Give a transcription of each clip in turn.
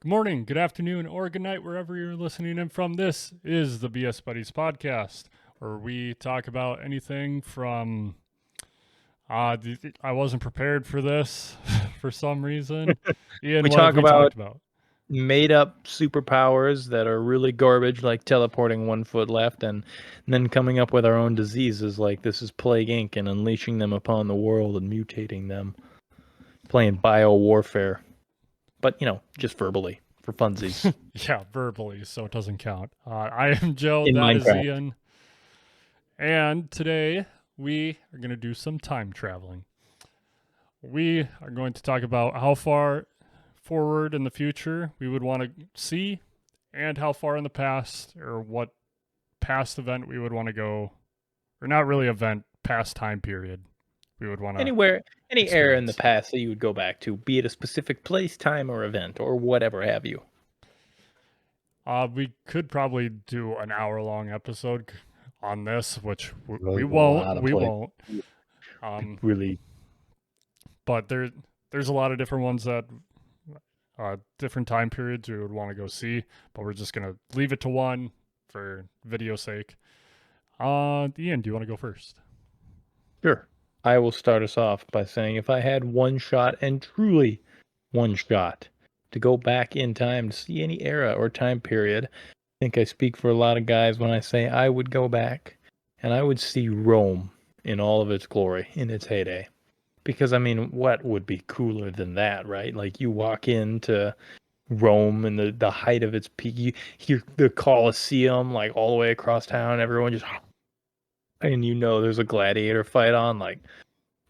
Good morning, good afternoon, or good night, wherever you're listening in from. This is the BS Buddies podcast, where we talk about anything from. I wasn't prepared for this for some reason. Ian, We what have talk we about talked about? made-up superpowers that are really garbage, like teleporting 1 foot left, and then coming up with our own diseases like this is Plague Inc. and unleashing them upon the world and mutating them. Playing bio-warfare. But, just verbally, for funsies. Yeah, verbally, so it doesn't count. I am Joe, In that is Minecraft. Ian, and today we are going to do some time traveling. We are going to talk about how far forward in the future we would want to see and how far in the past or what past event we would want to go, or not really event, past time period we would want to Anywhere, any era in the experience. past that you would go back to, be it a specific place, time, or event, or whatever have you. We could probably do an hour-long episode on this, which we Really a lot won't. of We play. won't. Really. But there's a lot of different ones that different time periods we would want to go see. But we're just gonna leave it to one for video sake. Ian, do you want to go first? Sure. I will start us off by saying if I had one shot, and truly one shot, to go back in time to see any era or time period, I think I speak for a lot of guys when I say I would go back and I would see Rome in all of its glory, in its heyday. Because, I mean, what would be cooler than that, right? Like, you walk into Rome and the height of its peak, you hear the Colosseum, like, all the way across town, everyone just, and there's a gladiator fight on, like,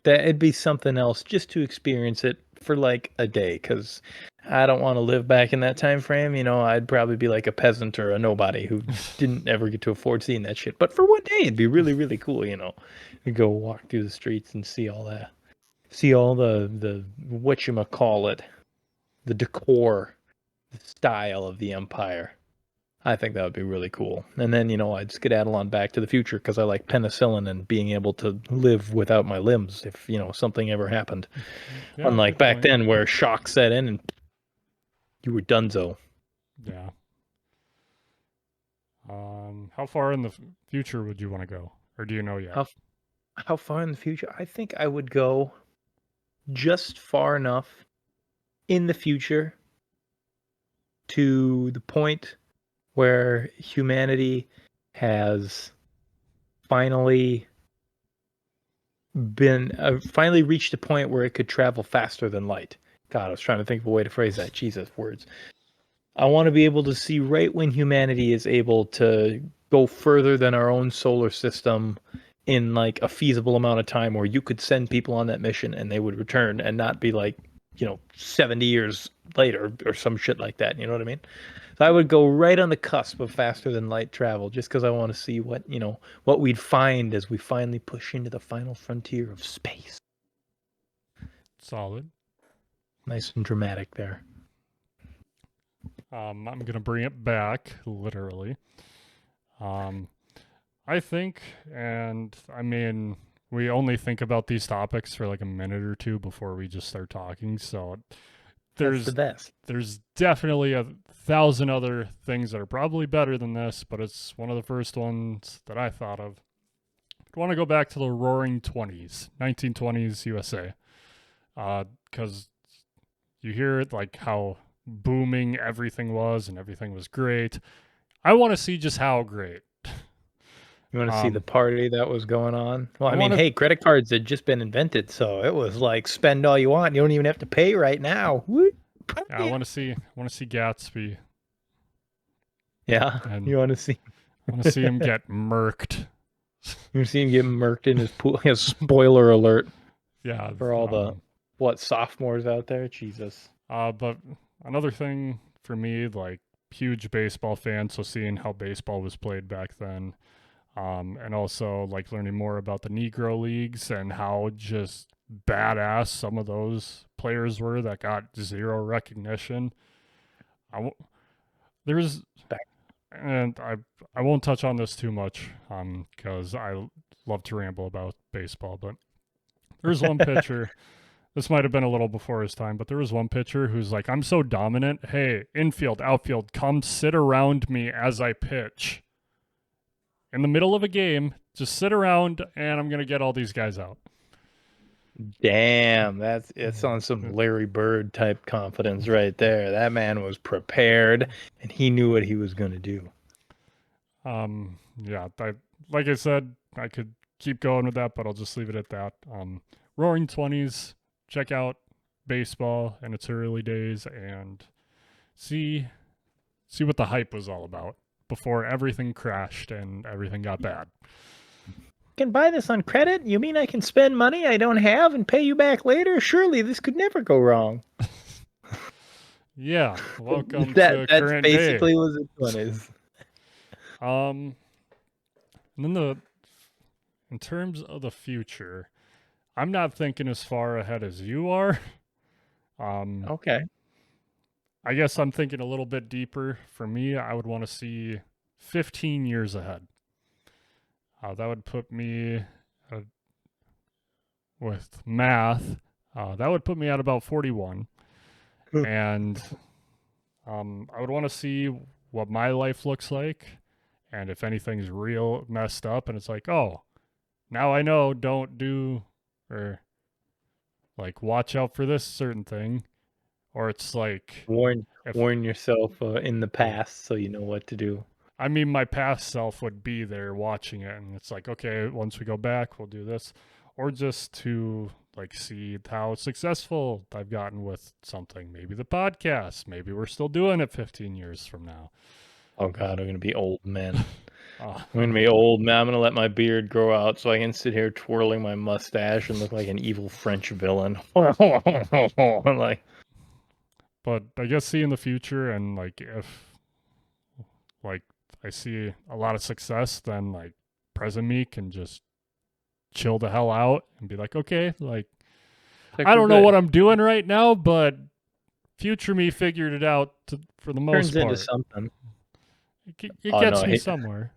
that it'd be something else just to experience it for like a day, because I don't want to live back in that time frame. I'd probably be like a peasant or a nobody who didn't ever get to afford seeing that shit. But for one day, it'd be really, really cool. To go walk through the streets and see all that, see all the whatchamacallit, the decor, the style of the empire. I think that would be really cool. And then, I'd skedaddle on Back to the Future because I like penicillin and being able to live without my limbs if, something ever happened. Yeah, Unlike good back point. then where shock set in and you were donezo. Yeah. How far in the future would you want to go, or do you know yet? How far in the future? I think I would go just far enough in the future to the point where humanity has finally finally reached a point where it could travel faster than light. God, I was trying to think of a way to phrase that. Jesus, words. I want to be able to see right when humanity is able to go further than our own solar system in like a feasible amount of time where you could send people on that mission and they would return and not be like, 70 years later or some shit like that. You know what I mean? So I would go right on the cusp of faster than light travel just because I want to see what we'd find as we finally push into the final frontier of space. Solid. Nice and dramatic there. I'm gonna bring it back literally. I think, and I mean, we only think about these topics for like a minute or two before we just start talking. So That's the there's best. there's definitely 1,000 other things that are probably better than this, but it's one of the first ones that I thought of. I want to go back to the Roaring 20s, 1920s USA, because you hear it like how booming everything was and everything was great. I want to see just how great. You want to see the party that was going on? Well, I I mean, want to. hey, credit cards had just been invented, so it was like spend all you want. You don't even have to pay right now. Woo. I want to see. I want to see Gatsby, Yeah, and you want to see. I want to see him get murked. You see him get murked in his pool. His spoiler alert Yeah. for all the sophomores out there. Jesus. But another thing for me, like huge baseball fan, so seeing how baseball was played back then, and also like learning more about the Negro leagues and how just badass some of those players were that got zero recognition. There's, and I won't touch on this too much, because I love to ramble about baseball, but there's one pitcher this might have been a little before his time, but there was one pitcher who's like, I'm so dominant. Hey, infield, outfield, come sit around me as I pitch. In the middle of a game, just sit around and I'm going to get all these guys out. Damn, it's on some Larry Bird type confidence right there. That man was prepared and he knew what he was going to do. Yeah, like I said, I could keep going with that, but I'll just leave it at that. Roaring 20s, check out baseball in its early days and see what the hype was all about before everything crashed and everything got bad. Can buy this on credit? You mean I can spend money I don't have and pay you back later? Surely this could never go wrong. Yeah, welcome That's to current basically day. what this one is. And then in terms of the future, I'm not thinking as far ahead as you are. Okay. I guess I'm thinking a little bit deeper. For me, I would want to see 15 years ahead. That would put me with math. That would put me at about 41, and I would want to see what my life looks like, and if anything's real messed up, and it's like, oh, now I know, don't do or like watch out for this certain thing, or it's like Warn if warn yourself in the past so you know what to do. I mean, my past self would be there watching it, and it's like, okay, once we go back, we'll do this, or just to like see how successful I've gotten with something. Maybe the podcast. Maybe we're still doing it 15 years from now. Oh God, I'm gonna be old, man. Uh, I'm gonna be old, man. I'm gonna let my beard grow out so I can sit here twirling my mustache and look like an evil French villain. I'm like, but I guess see in the future, and like if like I see a lot of success, then like present me can just chill the hell out and be like, okay, like I don't know what I'm doing right now, but future me figured it out for the most turns into part. something. It gets me somewhere.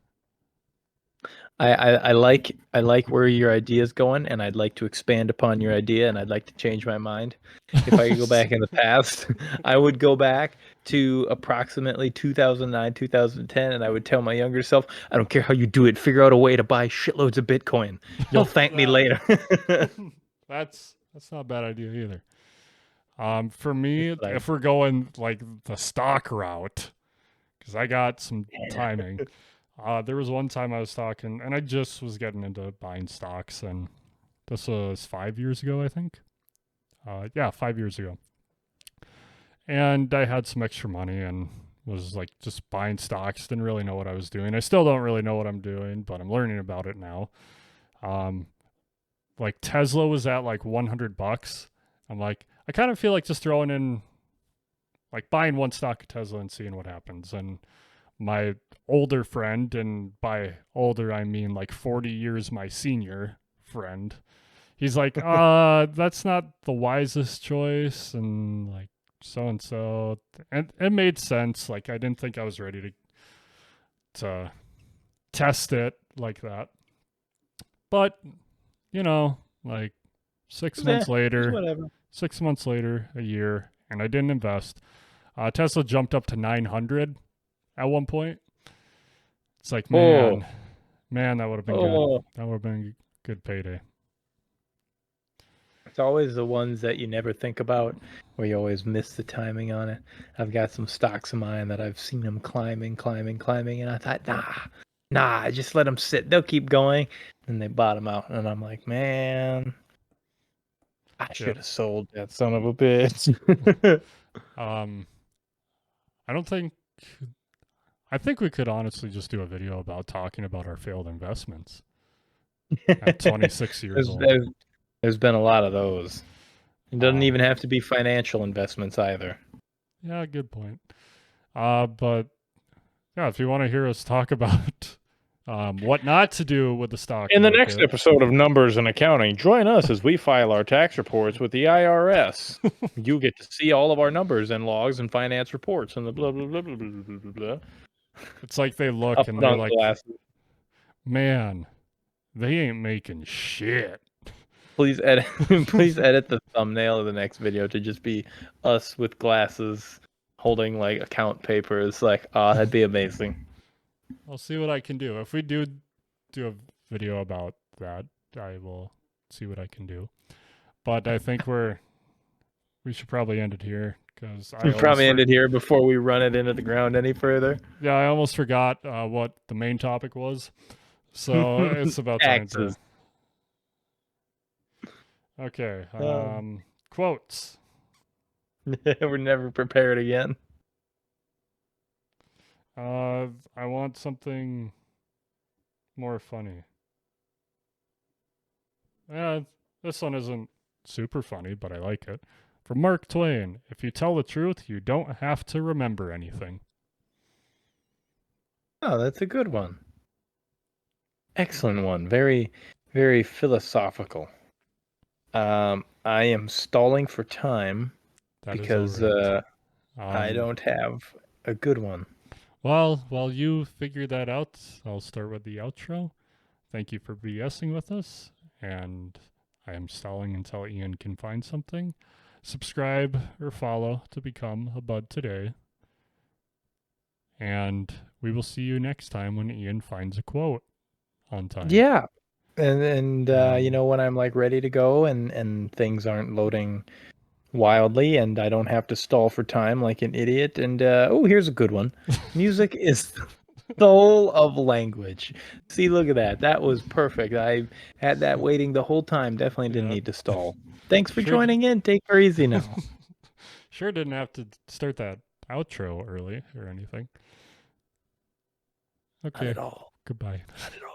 I like where your idea is going, and I'd like to expand upon your idea, and I'd like to change my mind. If I could go back in the past, I would go back to approximately 2009, 2010, and I would tell my younger self, I don't care how you do it, figure out a way to buy shitloads of Bitcoin. You'll thank me later. That's not a bad idea either. For me, But if we're going like the stock route, because I got some timing. There was one time I was talking, and I just was getting into buying stocks, and this was 5 years ago, I think. Yeah, 5 years ago. And I had some extra money and was like just buying stocks. Didn't really know what I was doing. I still don't really know what I'm doing, but I'm learning about it now. Like Tesla was at like $100. I'm like, I kind of feel like just throwing in, like buying one stock of Tesla and seeing what happens. And my older friend, and by older I mean like 40 years my senior friend, he's like, that's not the wisest choice, and like so and so, and it made sense. Like I didn't think I was ready to test it like that, but you know, like 6 months later, whatever. 6 months later, a year, and I didn't invest. Tesla jumped up to 900 at one point. It's like, man, that would have been good. That would have been a good payday. It's always the ones that you never think about, where you always miss the timing on it. I've got some stocks of mine that I've seen them climbing, and I thought, nah, just let them sit. They'll keep going, and they bottom out, and I'm like, man, I should have sold that son of a bitch. I don't think. I think we could honestly just do a video about talking about our failed investments at 26 years old. There's been a lot of those. It doesn't even have to be financial investments either. Yeah, good point. But yeah, if you want to hear us talk about what not to do with the stock in the market, next episode of Numbers and Accounting, join us as we file our tax reports with the IRS. You get to see all of our numbers and logs and finance reports and the blah blah blah blah blah blah blah. It's like they look and they're like, glasses. man, they ain't making shit. Please edit. Please edit the thumbnail of the next video to just be us with glasses holding like account papers. Like, oh, that'd be amazing. I'll see what I can do. If we do a video about that, I will see what I can do. But I think we should probably end it here because We probably ended here before we run it into the ground any further. yeah, I almost forgot what the main topic was. So it's about time to. Taxes. Okay. Quotes. We're never prepared again. I want something more funny. Yeah, this one isn't super funny, but I like it. From Mark Twain, if you tell the truth, you don't have to remember anything. Oh, that's a good one. Excellent one. Very, very philosophical. I am stalling for time That is because all right. I don't have a good one. Well, while you figure that out, I'll start with the outro. Thank you for BSing with us, and I am stalling until Ian can find something. Subscribe or follow to become a bud today. And we will see you next time when Ian finds a quote on time. Yeah. And you know, when I'm like ready to go and things aren't loading wildly and I don't have to stall for time like an idiot. And oh, here's a good one. Music is the soul of language. See, look at that. That was perfect. I had that waiting the whole time. Definitely didn't need to stall. Thanks for joining in. Take her easy now. Sure didn't have to start that outro early or anything. Okay. Not at all. Goodbye. Not at all.